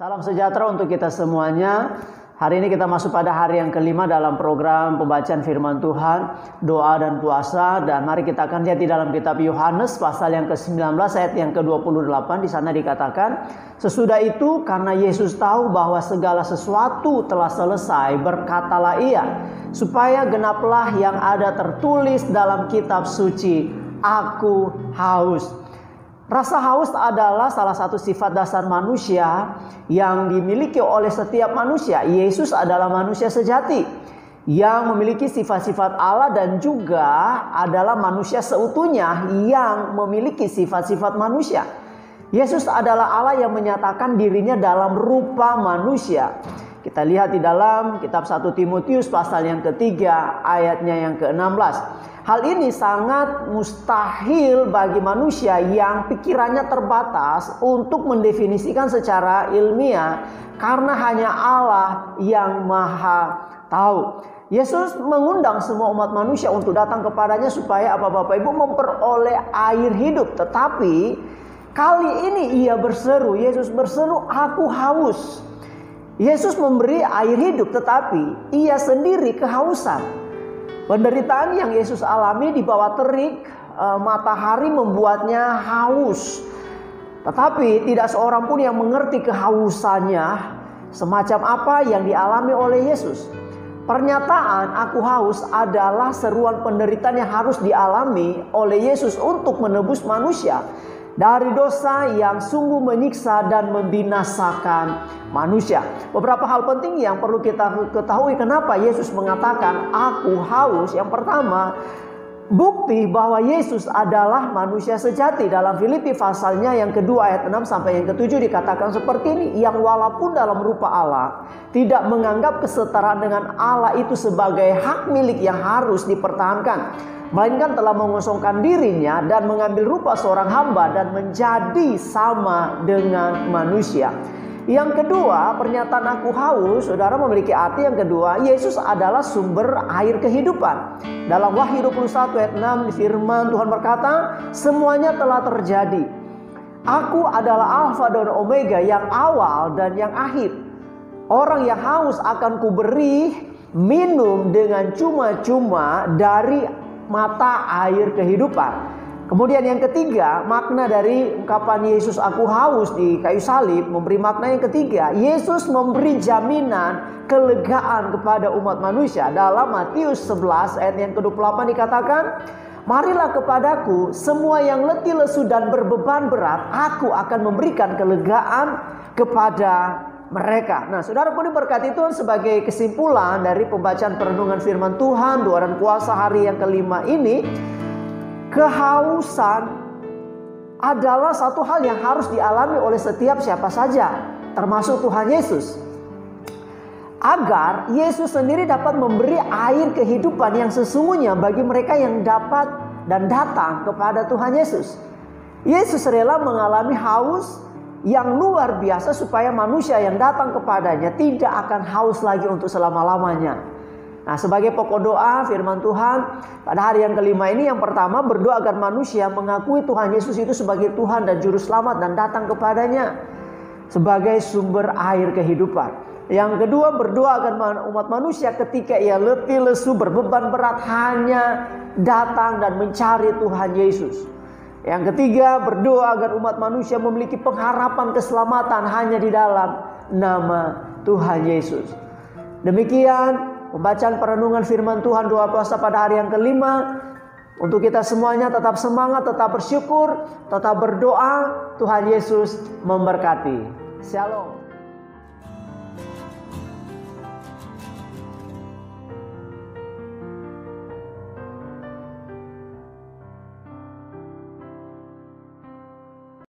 Salam sejahtera untuk kita semuanya. Hari ini kita masuk pada hari yang kelima dalam program pembacaan firman Tuhan, doa dan puasa. Dan mari kita akan lihat di dalam kitab Yohanes pasal yang ke-19 ayat yang ke-28. Di sana dikatakan, sesudah itu karena Yesus tahu bahwa segala sesuatu telah selesai, berkatalah ia, supaya genaplah yang ada tertulis dalam kitab suci, aku haus. Rasa haus adalah salah satu sifat dasar manusia yang dimiliki oleh setiap manusia. Yesus adalah manusia sejati yang memiliki sifat-sifat Allah dan juga adalah manusia seutuhnya yang memiliki sifat-sifat manusia. Yesus adalah Allah yang menyatakan dirinya dalam rupa manusia. Kita lihat di dalam kitab 1 Timotius pasal yang ketiga ayatnya yang ke-16. Hal ini sangat mustahil bagi manusia yang pikirannya terbatas untuk mendefinisikan secara ilmiah karena hanya Allah yang maha tahu. Yesus mengundang semua umat manusia untuk datang kepadanya supaya Bapak Ibu memperoleh air hidup. Tetapi kali ini ia berseru, Yesus berseru, aku haus. Yesus memberi air hidup tetapi ia sendiri kehausan. Penderitaan yang Yesus alami di bawah terik matahari membuatnya haus. Tetapi tidak seorang pun yang mengerti kehausannya semacam apa yang dialami oleh Yesus. Pernyataan aku haus adalah seruan penderitaan yang harus dialami oleh Yesus untuk menebus manusia dari dosa yang sungguh menyiksa dan membinasakan manusia. Beberapa hal penting yang perlu kita ketahui kenapa Yesus mengatakan aku haus. Yang pertama, bukti bahwa Yesus adalah manusia sejati. Dalam Filipi pasalnya yang kedua ayat 6 sampai yang ke-7 dikatakan seperti ini, yang walaupun dalam rupa Allah tidak menganggap kesetaraan dengan Allah itu sebagai hak milik yang harus dipertahankan, melainkan telah mengosongkan dirinya dan mengambil rupa seorang hamba dan menjadi sama dengan manusia. Yang kedua, pernyataan aku haus, saudara, memiliki arti yang kedua. Yesus adalah sumber air kehidupan. Dalam Wahyu 21 ayat 6 firman Tuhan berkata, semuanya telah terjadi. Aku adalah Alfa dan Omega, yang awal dan yang akhir. Orang yang haus akan kuberi minum dengan cuma-cuma dari mata air kehidupan. Kemudian yang ketiga, makna dari ungkapan Yesus aku haus di kayu salib memberi makna yang ketiga. Yesus memberi jaminan kelegaan kepada umat manusia. Dalam Matius 11 ayat yang ke-28 dikatakan, marilah kepadaku semua yang letih lesu dan berbeban berat, aku akan memberikan kelegaan kepada mereka. Nah, saudara pun diberkati Tuhan. Sebagai kesimpulan dari pembacaan perenungan firman Tuhan, doa dan puasa hari yang kelima ini, kehausan adalah satu hal yang harus dialami oleh setiap siapa saja, termasuk Tuhan Yesus. Agar Yesus sendiri dapat memberi air kehidupan yang sesungguhnya bagi mereka yang dapat dan datang kepada Tuhan Yesus. Yesus rela mengalami haus yang luar biasa supaya manusia yang datang kepadanya tidak akan haus lagi untuk selama-lamanya. Nah, sebagai pokok doa firman Tuhan pada hari yang kelima ini, yang pertama berdoa agar manusia mengakui Tuhan Yesus itu sebagai Tuhan dan Juru Selamat dan datang kepadanya sebagai sumber air kehidupan. Yang kedua, berdoa agar umat manusia ketika ia letih lesu berbeban berat hanya datang dan mencari Tuhan Yesus. Yang ketiga, berdoa agar umat manusia memiliki pengharapan keselamatan hanya di dalam nama Tuhan Yesus. Demikian pembacaan perenungan firman Tuhan, doa puasa pada hari yang kelima. Untuk kita semuanya tetap semangat, tetap bersyukur, tetap berdoa. Tuhan Yesus memberkati. Shalom.